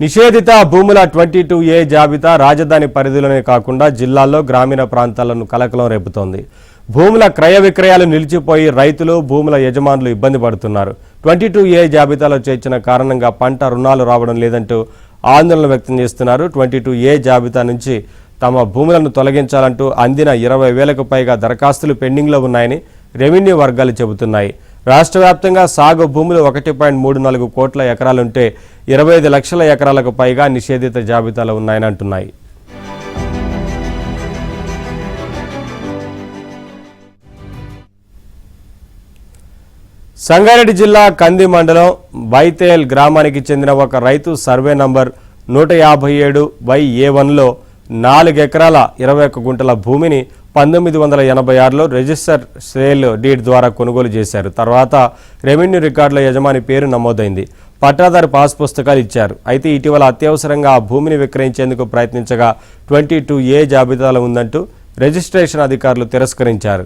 నిషేధిత భూముల 22A జాబితా రాజధాని పరిధిలోనే కాకుండా జిల్లాల్లో గ్రామీణ ప్రాంతాలను కలకలం రేపుతోంది. భూముల క్రయ విక్రయాలు నిలిచిపోయి రైతులు భూముల యజమానులు ఇబ్బంది పడుతున్నారు. 22A జాబితాలో చేర్చిన కారణంగా పంట రుణాలు రావడం లేదంటూ ఆందోళన వ్యక్తం చేస్తున్నారు. 22A జాబితా నుంచి తమ భూములను తొలగించాలంటూ అందిన 20,000కు పైగా దరఖాస్తులు పెండింగ్లో ఉన్నాయని రెవెన్యూ వర్గాలు చెబుతున్నాయి. రాష్ట్ర వ్యాప్తంగా సాగు భూములు 1.34 కోట్ల ఎకరాలుంటే 25 లక్షల ఎకరాలకు పైగా నిషేధిత జాబితాలో ఉన్నాయని అంటున్నాయి. సంగారెడ్డి జిల్లా కంది మండలం బైతేల్ గ్రామానికి చెందిన ఒక రైతు సర్వే నంబర్ 157/A1లో 4 ఎకరాల 21 గుంటల భూమిని 1986లో రిజిస్టర్ సేల్ డీడ్ ద్వారా కొనుగోలు చేశారు. తర్వాత రెవెన్యూ రికార్డుల యజమాని పేరు నమోదైంది. పట్టాదారు పాస్ పుస్తకాలు ఇచ్చారు. అయితే ఇటీవల అత్యవసరంగా ఆ భూమిని విక్రయించేందుకు ప్రయత్నించగా 22A జాబితాలో ఉందంటూ రిజిస్ట్రేషన్ అధికారులు తిరస్కరించారు.